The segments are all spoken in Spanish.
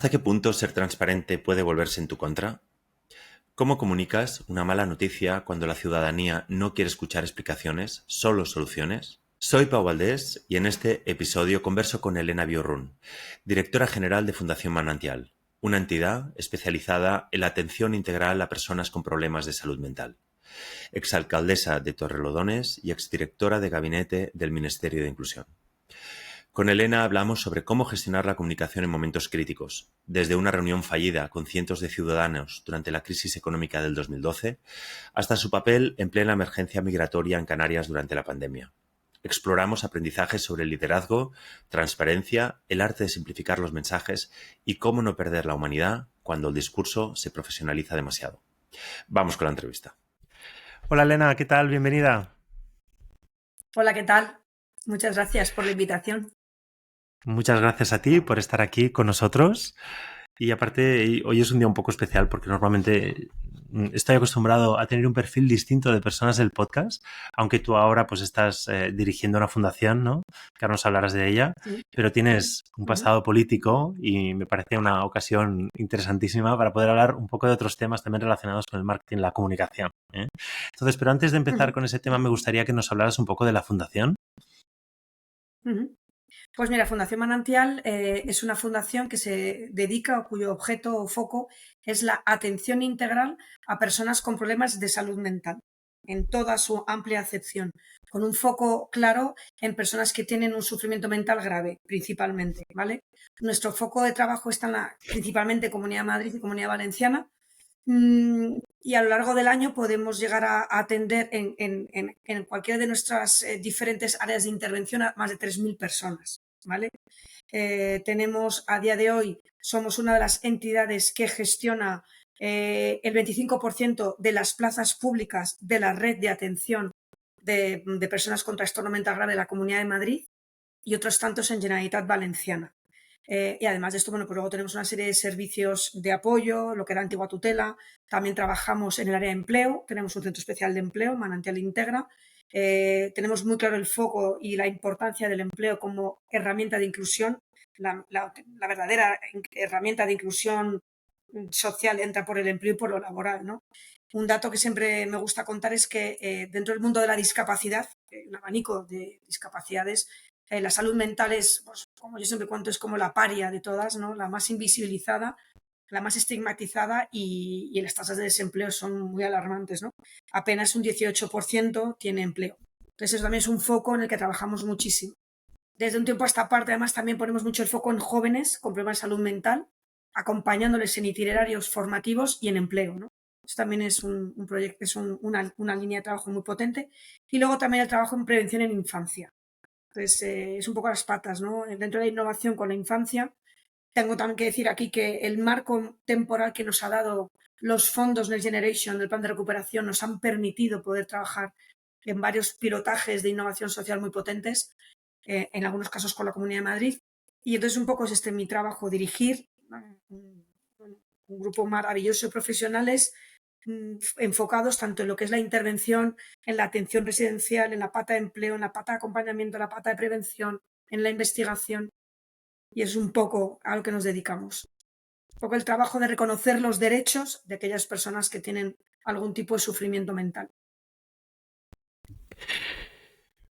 ¿Hasta qué punto ser transparente puede volverse en tu contra? ¿Cómo comunicas una mala noticia cuando la ciudadanía no quiere escuchar explicaciones, solo soluciones? Soy Pau Valdés y en este episodio converso con Elena Biorrun, directora general de Fundación Manantial, una entidad especializada en la atención integral a personas con problemas de salud mental, exalcaldesa de Torrelodones y exdirectora de gabinete del Ministerio de Inclusión. Con Elena hablamos sobre cómo gestionar la comunicación en momentos críticos, desde una reunión fallida con cientos de ciudadanos durante la crisis económica del 2012 hasta su papel en plena emergencia migratoria en Canarias durante la pandemia. Exploramos aprendizajes sobre liderazgo, transparencia, el arte de simplificar los mensajes y cómo no perder la humanidad cuando el discurso se profesionaliza demasiado. Vamos con la entrevista. Hola Elena, ¿qué tal? Bienvenida. Hola, ¿qué tal? Muchas gracias por la invitación. Muchas gracias a ti por estar aquí con nosotros. Y aparte, hoy es un día un poco especial porque normalmente estoy acostumbrado a tener un perfil distinto de personas del podcast, aunque tú ahora pues estás dirigiendo una fundación, ¿no? Que ahora nos hablarás de ella, Sí. pero tienes un pasado político y me parece una ocasión interesantísima para poder hablar un poco de otros temas también relacionados con el marketing y la comunicación, ¿eh? Entonces, pero antes de empezar con ese tema, me gustaría que nos hablaras un poco de la fundación. Pues mira, Fundación Manantial es una fundación que se dedica o cuyo objeto o foco es la atención integral a personas con problemas de salud mental, en toda su amplia acepción, con un foco claro en personas que tienen un sufrimiento mental grave, principalmente, ¿vale? Nuestro foco de trabajo está en principalmente Comunidad de Madrid y Comunidad Valenciana. Y a lo largo del año podemos llegar a atender en cualquiera de nuestras diferentes áreas de intervención a más de 3.000 personas, ¿vale? Tenemos a día de hoy, somos una de las entidades que gestiona el 25% de las plazas públicas de la red de atención de personas con trastorno mental grave de la Comunidad de Madrid y otros tantos en Generalitat Valenciana. Y además de esto, bueno, pues luego tenemos una serie de servicios de apoyo, lo que era antigua tutela. También trabajamos en el área de empleo, tenemos un centro especial de empleo, Manantial Integra. Tenemos muy claro el foco y la importancia del empleo como herramienta de inclusión. La verdadera herramienta de inclusión social entra por el empleo y por lo laboral, ¿no? Un dato que siempre me gusta contar es que dentro del mundo de la discapacidad, un abanico de discapacidades, la salud mental es, pues, como yo siempre cuento, es como la paria de todas, ¿no? La más invisibilizada, la más estigmatizada y las tasas de desempleo son muy alarmantes, ¿no? Apenas un 18% tiene empleo. Entonces eso también es un foco en el que trabajamos muchísimo. Desde un tiempo a esta parte, además, también ponemos mucho el foco en jóvenes con problemas de salud mental, acompañándoles en itinerarios formativos y en empleo, ¿no? Eso también es un proyecto, es una línea de trabajo muy potente. Y luego también el trabajo en prevención en infancia. Entonces, es un poco las patas, ¿no? Dentro de la innovación con la infancia, tengo también que decir aquí que el marco temporal que nos ha dado los fondos Next Generation del plan de recuperación nos han permitido poder trabajar en varios pilotajes de innovación social muy potentes, en algunos casos con la Comunidad de Madrid. Y entonces un poco es mi trabajo, dirigir un grupo maravilloso de profesionales enfocados tanto en lo que es la intervención, en la atención residencial, en la pata de empleo, en la pata de acompañamiento, en la pata de prevención, en la investigación. Y es un poco a lo que nos dedicamos. Un poco el trabajo de reconocer los derechos de aquellas personas que tienen algún tipo de sufrimiento mental.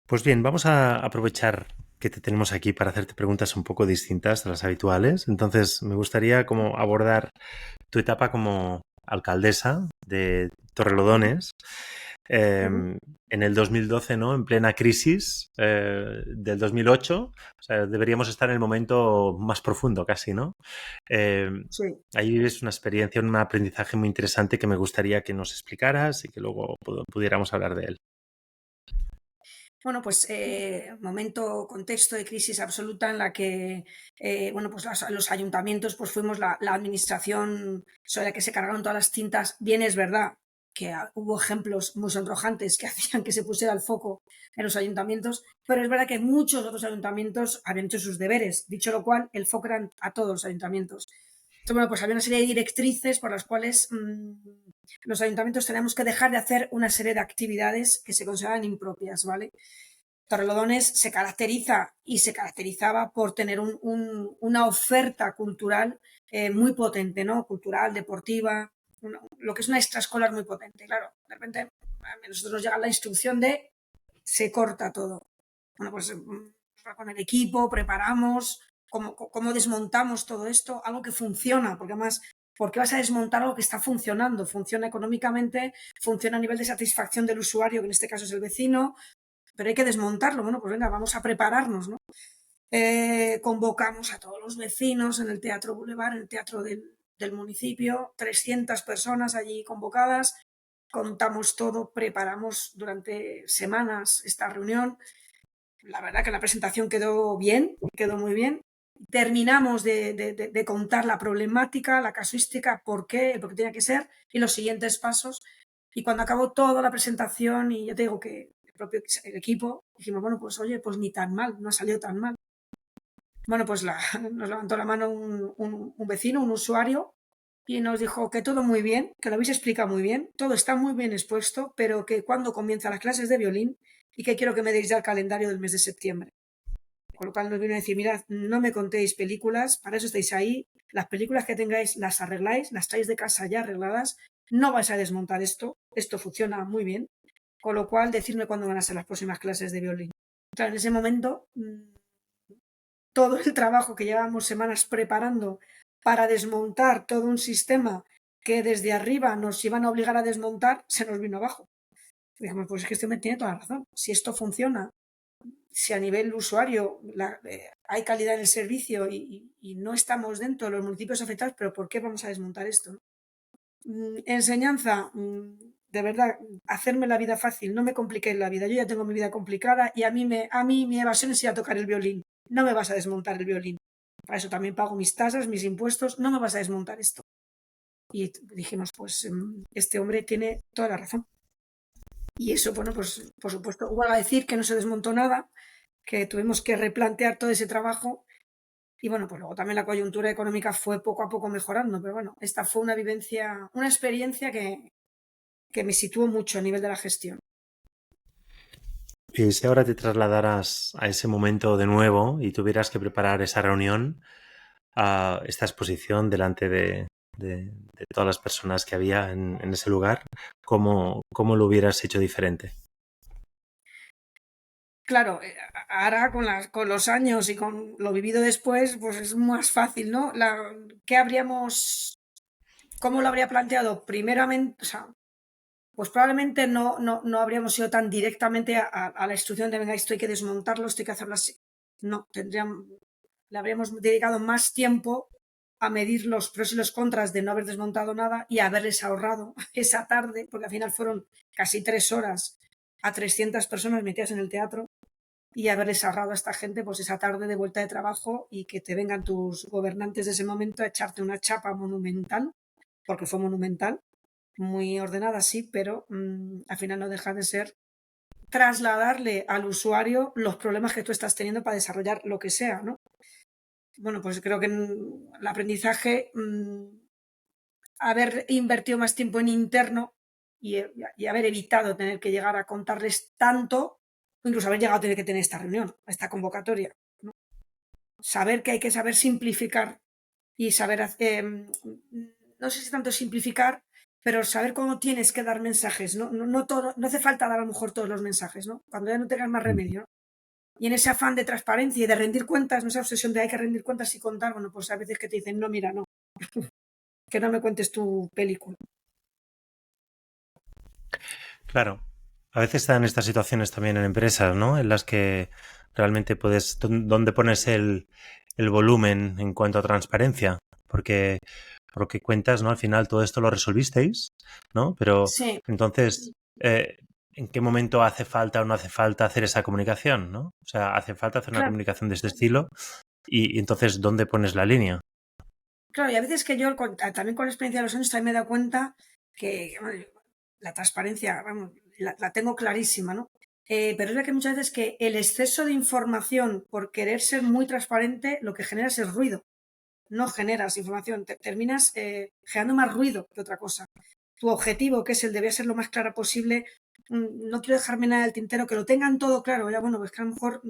Pues bien, vamos a aprovechar que te tenemos aquí para hacerte preguntas un poco distintas a las habituales. Entonces, me gustaría como abordar tu etapa como alcaldesa de Torrelodones en el 2012, ¿no? En plena crisis del 2008. O sea, deberíamos estar en el momento más profundo casi, ¿no? Sí. Ahí vives una experiencia, un aprendizaje muy interesante que me gustaría que nos explicaras y que luego pudiéramos hablar de él. Bueno, pues momento, contexto de crisis absoluta en la que bueno, pues los ayuntamientos pues fuimos la administración sobre la que se cargaron todas las tintas. Bien es verdad que hubo ejemplos muy sonrojantes que hacían que se pusiera el foco en los ayuntamientos, pero es verdad que muchos otros ayuntamientos habían hecho sus deberes, dicho lo cual, el foco era a todos los ayuntamientos. Entonces, bueno, pues había una serie de directrices por las cuales los ayuntamientos teníamos que dejar de hacer una serie de actividades que se consideraban impropias, ¿vale? Torrelodones se caracteriza y se caracterizaba por tener una oferta cultural muy potente, ¿no? Cultural, deportiva, lo que es una extraescolar muy potente. Claro, de repente a nosotros nos llega la instrucción de se corta todo. Bueno, pues con el equipo preparamos cómo desmontamos todo esto, algo que funciona, porque además, ¿por qué vas a desmontar algo que está funcionando? Funciona económicamente, funciona a nivel de satisfacción del usuario, que en este caso es el vecino, pero hay que desmontarlo. Bueno, pues venga, vamos a prepararnos, ¿no? Convocamos a todos los vecinos en el Teatro Boulevard, en el teatro del municipio, 300 personas allí convocadas, contamos todo, preparamos durante semanas esta reunión. La verdad que la presentación quedó bien, quedó muy bien. Terminamos de contar la problemática, la casuística, por qué tenía que ser y los siguientes pasos. Y cuando acabó toda la presentación, y yo te digo que el equipo, dijimos, bueno, pues oye, pues ni tan mal, no ha salido tan mal. Bueno, pues nos levantó la mano un vecino, un usuario, y nos dijo que todo muy bien, que lo habéis explicado muy bien, todo está muy bien expuesto, pero que cuando comienzan las clases de violín y que quiero que me deis ya el calendario del mes de septiembre. Con lo cual nos vino a decir, mirad, no me contéis películas, para eso estáis ahí, las películas que tengáis las arregláis, las traéis de casa ya arregladas, no vais a desmontar esto funciona muy bien, con lo cual decidme cuándo van a ser las próximas clases de violín. Claro, en ese momento todo el trabajo que llevábamos semanas preparando para desmontar todo un sistema que desde arriba nos iban a obligar a desmontar, se nos vino abajo. Y dijimos, pues es que este hombre tiene toda la razón. Si esto funciona, si a nivel usuario hay calidad en el servicio y no estamos dentro de los municipios afectados, pero ¿por qué vamos a desmontar esto? Enseñanza, de verdad, hacerme la vida fácil, no me compliquéis la vida. Yo ya tengo mi vida complicada y a mí mi evasión es ir a tocar el violín. No me vas a desmontar el violín. Para eso también pago mis tasas, mis impuestos, no me vas a desmontar esto. Y dijimos, pues este hombre tiene toda la razón. Y eso, bueno, pues por supuesto, igual a decir que no se desmontó nada, que tuvimos que replantear todo ese trabajo. Y bueno, pues luego también la coyuntura económica fue poco a poco mejorando, pero bueno, esta fue una vivencia, una experiencia que me situó mucho a nivel de la gestión. Y si ahora te trasladaras a ese momento de nuevo y tuvieras que preparar esa reunión, a esta exposición delante de todas las personas que había en ese lugar, ¿cómo lo hubieras hecho diferente? Claro, ahora con los años y con lo vivido después, pues es más fácil, ¿no? ¿Cómo lo habría planteado? Primeramente, o sea, pues probablemente no habríamos ido tan directamente a la instrucción de, venga, esto hay que desmontarlo, esto hay que hacerlo así. No, le habríamos dedicado más tiempo a medir los pros y los contras de no haber desmontado nada y haberles ahorrado esa tarde, porque al final fueron casi 3 horas a 300 personas metidas en el teatro, y haberles ahorrado a esta gente pues esa tarde de vuelta de trabajo y que te vengan tus gobernantes de ese momento a echarte una chapa monumental, porque fue monumental, muy ordenada, sí, pero al final no deja de ser trasladarle al usuario los problemas que tú estás teniendo para desarrollar lo que sea, ¿no? Bueno, pues creo que el aprendizaje, haber invertido más tiempo en interno y haber evitado tener que llegar a contarles tanto, o incluso haber llegado a tener que tener esta reunión, esta convocatoria, ¿no? Saber que hay que saber simplificar y saber hacer, no sé si tanto simplificar, pero saber cómo tienes que dar mensajes, ¿no? No hace falta dar a lo mejor todos los mensajes, ¿no? Cuando ya no tengas más remedio, ¿no? Y en ese afán de transparencia y de rendir cuentas, no esa obsesión de hay que rendir cuentas y contar, bueno, pues a veces que te dicen, no, mira, no, que no me cuentes tu película. Claro, a veces están estas situaciones también en empresas, ¿no? En las que realmente puedes, ¿dónde pones el volumen en cuanto a transparencia? Porque por lo que cuentas, ¿no? Al final todo esto lo resolvisteis, ¿no? Pero Sí, entonces, ¿en qué momento hace falta o no hace falta hacer esa comunicación, ¿no? O sea, hace falta hacer una claro, comunicación de este estilo y entonces, ¿dónde pones la línea? claro, y a veces que yo también con la experiencia de los años también me he dado cuenta que bueno, la transparencia, vamos, la tengo clarísima, ¿no? Pero es verdad que muchas veces que el exceso de información por querer ser muy transparente lo que genera es ruido. No generas información, terminas generando más ruido que otra cosa. Tu objetivo, que es el de ser lo más clara posible, no quiero dejarme nada del tintero, que lo tengan todo claro. Ya, bueno, pues que a lo mejor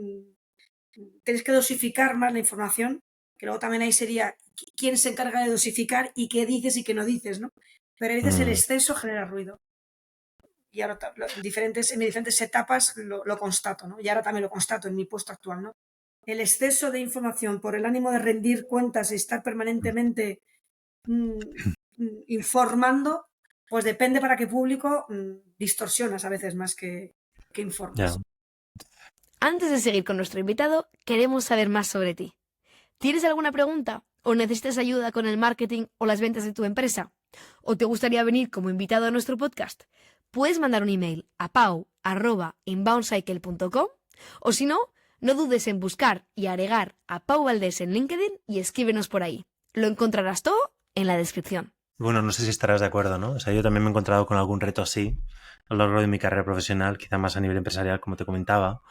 tienes que dosificar más la información, que luego también ahí sería quién se encarga de dosificar y qué dices y qué no dices, ¿no? Pero a veces el exceso genera ruido. Y ahora en diferentes etapas lo constato, ¿no? Y ahora también lo constato en mi puesto actual, ¿no? El exceso de información por el ánimo de rendir cuentas y estar permanentemente informando, pues depende para qué público distorsionas a veces más que Ya. informas. Antes de seguir con nuestro invitado, queremos saber más sobre ti. ¿Tienes alguna pregunta? ¿O necesitas ayuda con el marketing o las ventas de tu empresa? ¿O te gustaría venir como invitado a nuestro podcast? Puedes mandar un email a pau@inboundcycle.com o si no, no dudes en buscar y agregar a Pau Valdés en LinkedIn y escríbenos por ahí. Lo encontrarás todo en la descripción. Bueno, no sé si estarás de acuerdo, ¿no? O sea, yo también me he encontrado con algún reto así a lo largo de mi carrera profesional, quizá más a nivel empresarial, como te comentaba,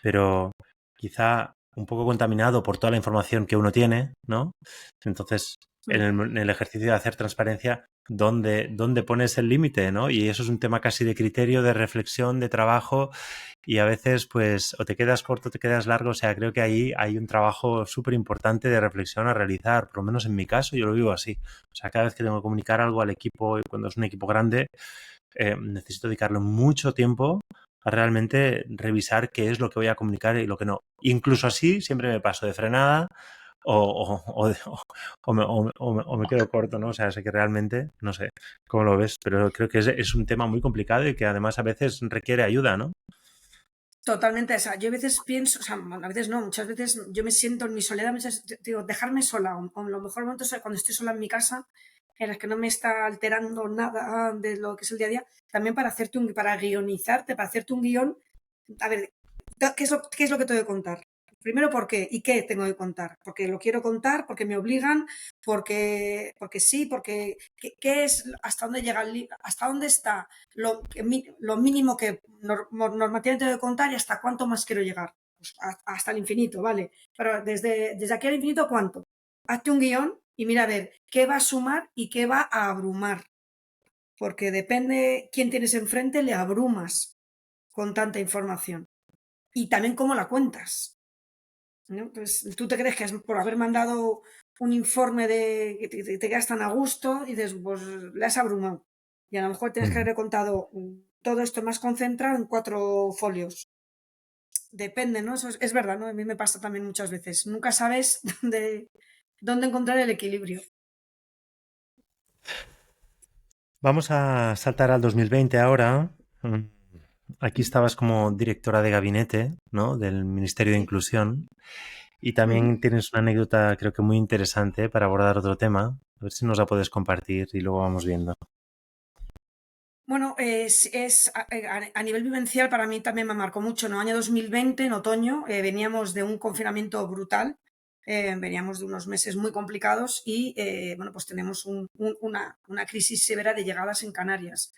pero quizá un poco contaminado por toda la información que uno tiene, ¿no? Entonces, en el ejercicio de hacer transparencia, ¿dónde pones el límite, ¿no? Y eso es un tema casi de criterio, de reflexión, de trabajo, y a veces, pues, o te quedas corto o te quedas largo. O sea, creo que ahí hay un trabajo súper importante de reflexión a realizar, por lo menos en mi caso, yo lo vivo así. O sea, cada vez que tengo que comunicar algo al equipo, cuando es un equipo grande, necesito dedicarle mucho tiempo a realmente revisar qué es lo que voy a comunicar y lo que no. Incluso así siempre me paso de frenada o me quedo corto, ¿no? O sea, sé que realmente, no sé cómo lo ves, pero creo que es un tema muy complicado y que además a veces requiere ayuda, ¿no? Totalmente, o sea, yo a veces pienso, o sea, a veces no, muchas veces yo me siento en mi soledad, digo, dejarme sola, o lo mejor momento es cuando estoy sola en mi casa, en las que no me está alterando nada de lo que es el día a día, también para hacerte para guionizarte, para hacerte un guión, a ver, qué es lo que tengo que contar? Primero, ¿por qué? ¿Y qué tengo que contar? Porque lo quiero contar, porque me obligan, porque sí, porque ¿qué es, hasta dónde llega, hasta dónde está lo mínimo que normativamente tengo que contar y hasta cuánto más quiero llegar? Pues hasta el infinito, ¿vale? Pero desde aquí al infinito, ¿cuánto? Hazte un guión y mira a ver qué va a sumar y qué va a abrumar. Porque depende quién tienes enfrente, le abrumas con tanta información. Y también cómo la cuentas, ¿no? Entonces, tú te crees que por haber mandado un informe de que te quedas tan a gusto y dices, pues le has abrumado. Y a lo mejor tienes que haber contado todo esto más concentrado en 4 folios. Depende, ¿no? Eso es verdad, ¿no? A mí me pasa también muchas veces. Nunca sabes dónde encontrar el equilibrio. Vamos a saltar al 2020 ahora. Aquí estabas como directora de gabinete, ¿no? Del Ministerio de Sí. Inclusión. Y también tienes una anécdota, creo que muy interesante para abordar otro tema. A ver si nos la puedes compartir y luego vamos viendo. Bueno, a nivel vivencial para mí también me marcó mucho, ¿no? Año 2020, en otoño, veníamos de un confinamiento brutal, veníamos de unos meses muy complicados y, bueno, pues tenemos una crisis severa de llegadas en Canarias.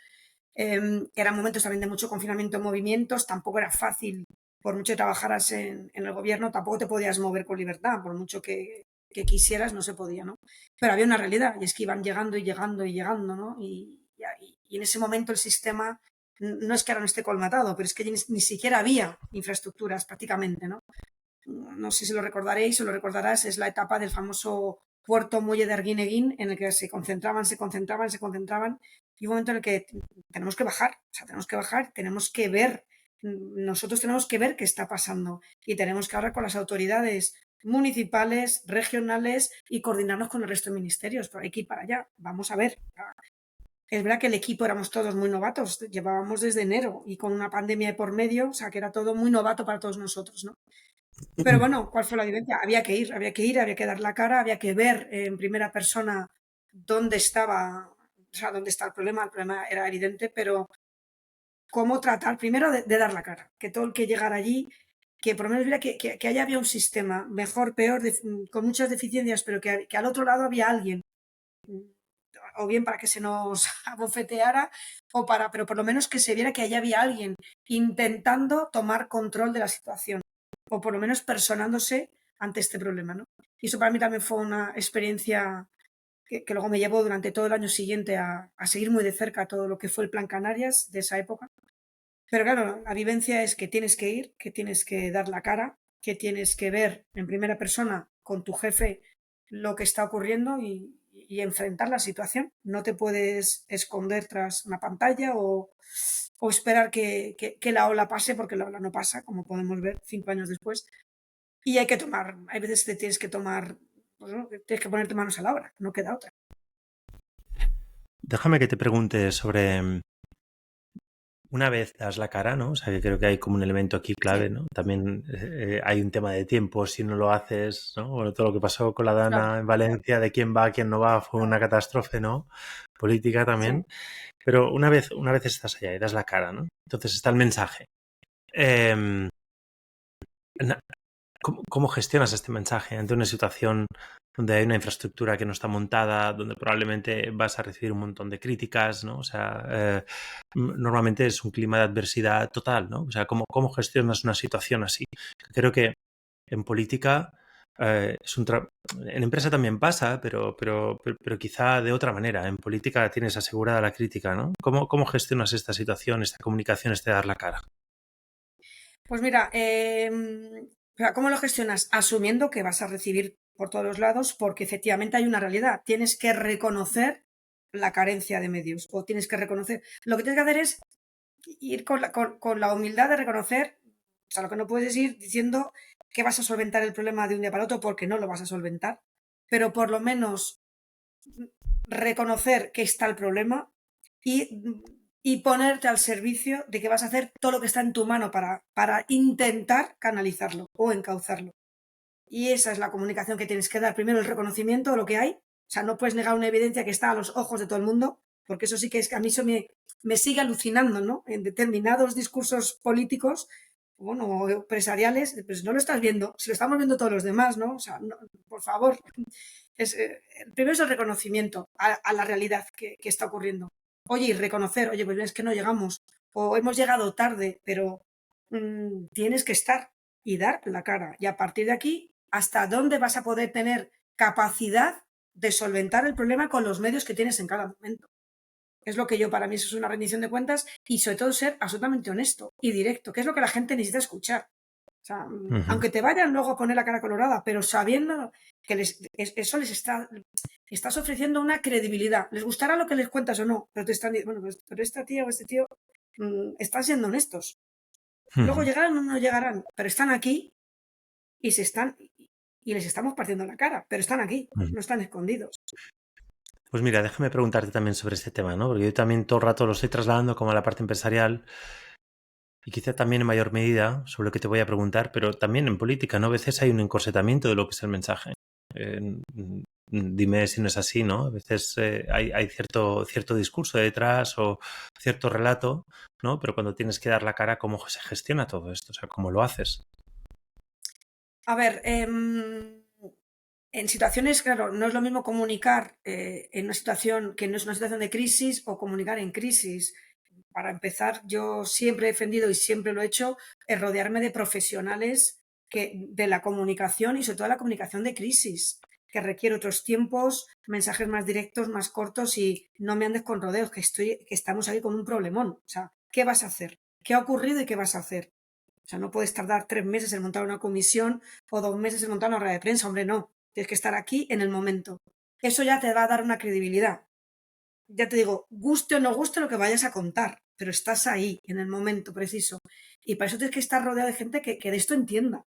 Eran momentos también de mucho confinamiento en movimientos, tampoco era fácil, por mucho que trabajaras en el gobierno, tampoco te podías mover con libertad, por mucho que quisieras, no se podía, ¿no? Pero había una realidad y es que iban llegando y llegando y llegando, ¿no? Y en ese momento el sistema no es que ahora no esté colmatado, pero es que ni siquiera había infraestructuras prácticamente, ¿no? No sé si lo recordaréis o lo recordarás, es la etapa del famoso puerto muelle de Arguineguín en el que se concentraban, y un momento en el que tenemos que bajar, o sea, tenemos que ver, nosotros tenemos que ver qué está pasando y tenemos que hablar con las autoridades municipales, regionales y coordinarnos con el resto de ministerios, pero hay que ir para allá, vamos a ver. Es verdad que el equipo éramos todos muy novatos, llevábamos desde enero y con una pandemia de por medio, o sea, que era todo muy novato para todos nosotros, ¿no? Pero bueno, ¿cuál fue la vivencia? Había que dar la cara, había que ver en primera persona dónde estaba, o sea, dónde está el problema era evidente, pero cómo tratar, primero de dar la cara, que todo el que llegara allí, que por lo menos viera que allá había un sistema, mejor, peor, con muchas deficiencias, pero que al otro lado había alguien, o bien para que se nos abofeteara, pero por lo menos que se viera que allá había alguien intentando tomar control de la situación o por lo menos personándose ante este problema, ¿no? Y eso para mí también fue una experiencia que luego me llevó durante todo el año siguiente a seguir muy de cerca todo lo que fue el Plan Canarias de esa época. Pero claro, la vivencia es que tienes que ir, que tienes que dar la cara, que tienes que ver en primera persona con tu jefe lo que está ocurriendo y enfrentar la situación. No te puedes esconder tras una pantalla o esperar que la ola pase, porque la ola no pasa, como podemos ver 5 años después. Y hay veces que tienes que tomar, pues, ¿no? Tienes que ponerte manos a la obra, no queda otra. Déjame que te pregunte sobre una vez das la cara, ¿no? O sea, que creo que hay como un elemento aquí clave, Sí, ¿no? También hay un tema de tiempo, si no lo haces, ¿no? Bueno, todo lo que pasó con la claro, Dana en Valencia, de quién va, quién no va, fue una claro, catástrofe, ¿no? Política sí. también. Pero una vez estás allá y das la cara, ¿no? Entonces está el mensaje. Em, na- ¿Cómo gestionas este mensaje ante una situación donde hay una infraestructura que no está montada, donde probablemente vas a recibir un montón de críticas, ¿no? O sea, normalmente es un clima de adversidad total, ¿no? O sea, ¿cómo gestionas una situación así? Creo que en política en empresa también pasa, pero quizá de otra manera. En política tienes asegurada la crítica, ¿no? ¿Cómo gestionas esta situación, esta comunicación, este dar la cara? Pues mira, o sea, ¿cómo lo gestionas? Asumiendo que vas a recibir por todos los lados, porque efectivamente hay una realidad. Tienes que reconocer la carencia de medios o tienes que reconocer. Lo que tienes que hacer es ir con la humildad de reconocer, o sea, lo que no puedes es ir diciendo que vas a solventar el problema de un día para otro porque no lo vas a solventar, pero por lo menos reconocer que está el problema y, y ponerte al servicio de que vas a hacer todo lo que está en tu mano para intentar canalizarlo o encauzarlo. Y esa es la comunicación que tienes que dar. Primero el reconocimiento de lo que hay. O sea, no puedes negar una evidencia que está a los ojos de todo el mundo, porque eso sí que es que a mí eso me sigue alucinando, ¿no? En determinados discursos políticos, bueno, empresariales, pues no lo estás viendo, si lo estamos viendo todos los demás, ¿no? O sea, no, por favor, primero es el reconocimiento a la realidad que está ocurriendo. Oye, y reconocer, oye, pues es que no llegamos, o hemos llegado tarde, pero tienes que estar y dar la cara. Y a partir de aquí, ¿hasta dónde vas a poder tener capacidad de solventar el problema con los medios que tienes en cada momento? Es lo que yo, para mí, eso es una rendición de cuentas y sobre todo ser absolutamente honesto y directo, que es lo que la gente necesita escuchar. O sea, Ujú. aunque te vayan luego a poner la cara colorada, pero sabiendo que eso les estás ofreciendo una credibilidad. Les gustará lo que les cuentas o no, pero te están diciendo, bueno, pues, pero esta tía o este tío están siendo honestos. Luego Ujú. llegarán o no llegarán, pero están aquí y y les estamos partiendo la cara, pero están aquí, Ujú. no están escondidos. Pues mira, déjame preguntarte también sobre este tema, ¿no? Porque yo también todo el rato lo estoy trasladando como a la parte empresarial y quizá también en mayor medida sobre lo que te voy a preguntar, pero también en política, ¿no? A veces hay un encorsetamiento de lo que es el mensaje. Eh, Dime si no es así, ¿no? A veces hay cierto discurso detrás o cierto relato, ¿no? Pero cuando tienes que dar la cara, ¿cómo se gestiona todo esto? O sea, ¿cómo lo haces? A ver, en situaciones, claro, no es lo mismo comunicar en una situación que no es una situación de crisis o comunicar en crisis. Para empezar, yo siempre he defendido y siempre lo he hecho, es rodearme de profesionales de la comunicación y sobre todo la comunicación de crisis, que requiere otros tiempos, mensajes más directos, más cortos y no me andes con rodeos, que estamos ahí con un problemón. O sea, ¿qué vas a hacer? ¿Qué ha ocurrido y qué vas a hacer? O sea, no puedes tardar 3 meses en montar una comisión o 2 meses en montar una rueda de prensa, hombre, no. Tienes que estar aquí en el momento. Eso ya te va a dar una credibilidad. Ya te digo, guste o no guste lo que vayas a contar, pero estás ahí, en el momento preciso. Y para eso tienes que estar rodeado de gente que de esto entienda,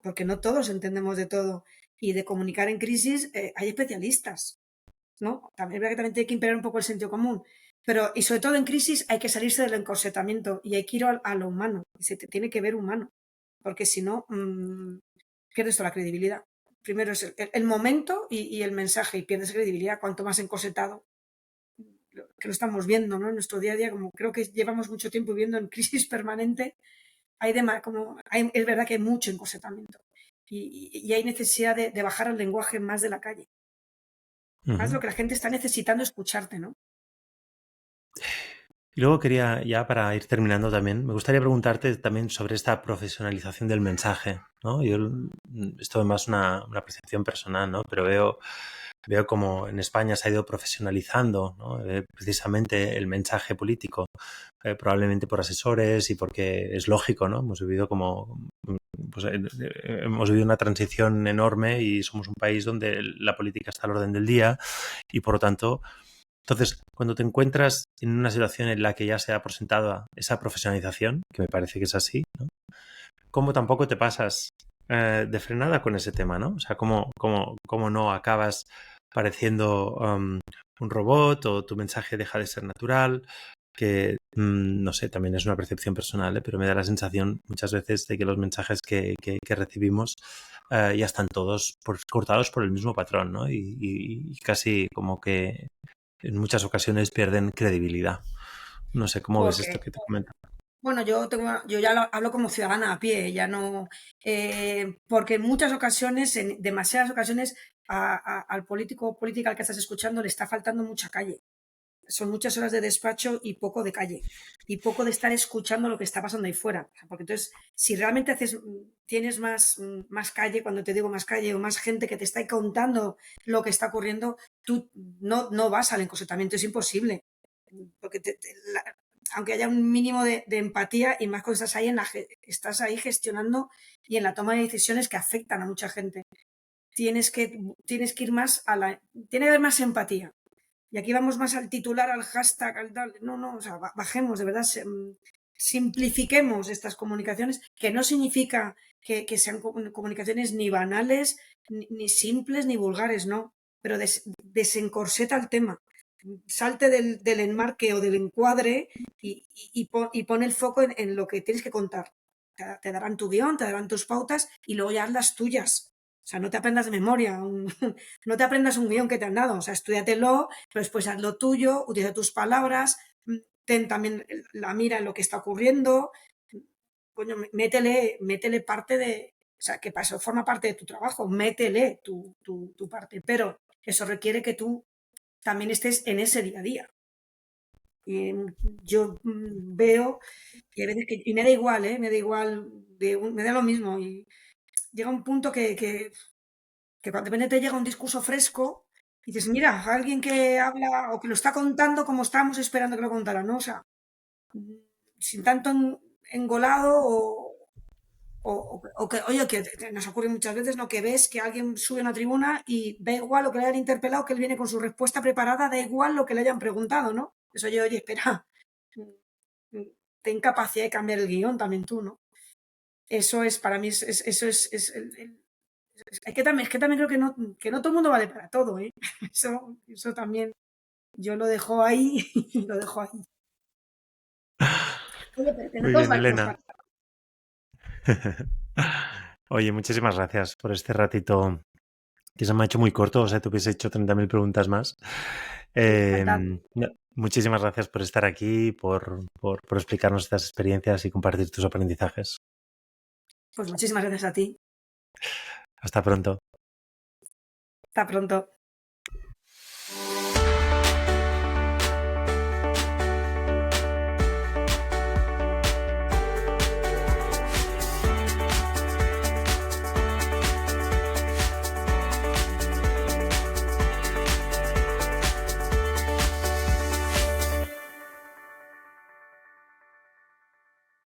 porque no todos entendemos de todo. Y de comunicar en crisis hay especialistas, ¿no? También es verdad que también tiene que imperar un poco el sentido común. Pero, y sobre todo en crisis, hay que salirse del encorsetamiento y hay que ir a lo humano. Y se te tiene que ver humano. Porque si no, pierdes toda la credibilidad. Primero es el momento y el mensaje, y pierdes credibilidad. Cuanto más encorsetado, que lo estamos viendo, ¿no? En nuestro día a día, como creo que llevamos mucho tiempo viviendo en crisis permanente, es verdad que hay mucho encorsetamiento. Y hay necesidad de bajar al lenguaje más de la calle. Más lo Ujú. que la gente está necesitando escucharte, ¿no? Y luego quería, ya para ir terminando también, me gustaría preguntarte también sobre esta profesionalización del mensaje, ¿no? Esto es más una percepción personal, ¿no? Pero veo como en España se ha ido profesionalizando, ¿no? Precisamente el mensaje político, probablemente por asesores y porque es lógico, ¿no? Hemos vivido hemos vivido una transición enorme y somos un país donde la política está al orden del día y por lo tanto, entonces, cuando te encuentras en una situación en la que ya se ha presentado esa profesionalización, que me parece que es así, ¿no? ¿Cómo tampoco te pasas de frenada con ese tema, ¿no? O sea, ¿cómo no acabas pareciendo un robot o tu mensaje deja de ser natural? Que, no sé, también es una percepción personal, pero me da la sensación muchas veces de que los mensajes que recibimos ya están todos cortados por el mismo patrón, ¿no? Y casi como que en muchas ocasiones pierden credibilidad. No sé, ¿cómo ves esto Porque, que te comento? bueno, yo ya hablo como ciudadana a pie, ya no, porque en muchas ocasiones, en demasiadas ocasiones, al político o política al que estás escuchando le está faltando mucha calle. Son muchas horas de despacho y poco de calle. Y poco de estar escuchando lo que está pasando ahí fuera. Porque entonces, si realmente tienes más calle, cuando te digo más calle, o más gente que te está contando lo que está ocurriendo, tú no vas al encosetamiento, es imposible. Porque aunque haya un mínimo de empatía, y más cuando estás ahí gestionando y en la toma de decisiones que afectan a mucha gente. Tienes que ir más tiene que haber más empatía. Y aquí vamos más al titular, al hashtag, al tal. No, o sea, bajemos, de verdad, simplifiquemos estas comunicaciones, que no significa que sean comunicaciones ni banales, ni simples, ni vulgares, no. Pero desencorseta el tema. Salte del enmarque o del encuadre y pon el foco en lo que tienes que contar. Te darán tu guión, te darán tus pautas y luego ya haz las tuyas. O sea, no te aprendas de memoria, no te aprendas un guión que te han dado. O sea, estudiatelo, pero después haz lo tuyo, utiliza tus palabras, ten también la mira en lo que está ocurriendo. Coño, métele parte de. O sea, que para eso forma parte de tu trabajo, métele tu parte. Pero eso requiere que tú también estés en ese día a día. Y yo veo, y hay veces y me da igual, ¿eh? Me da igual, me da lo mismo. Y llega un punto que cuando de repente te llega un discurso fresco y dices, mira, alguien que habla o que lo está contando como estábamos esperando que lo contara, ¿no? O sea, sin tanto engolado o que, oye, que nos ocurre muchas veces, ¿no? Que ves que alguien sube a una tribuna y da igual lo que le hayan interpelado, que él viene con su respuesta preparada, da igual lo que le hayan preguntado, ¿no? Eso yo, oye, espera, ten capacidad de cambiar el guión también tú, ¿no? Eso es, para mí, eso es es que también creo que no todo el mundo vale para todo, ¿eh? Eso también, yo lo dejo ahí y lo dejo ahí. Oye, pero que no Muy todos bien, valemos Elena. para. Oye, muchísimas gracias por este ratito que se me ha hecho muy corto, o sea, te hubiese hecho 30.000 preguntas más. Encantado. Muchísimas gracias por estar aquí, por explicarnos estas experiencias y compartir tus aprendizajes. Pues muchísimas gracias a ti. Hasta pronto. Hasta pronto.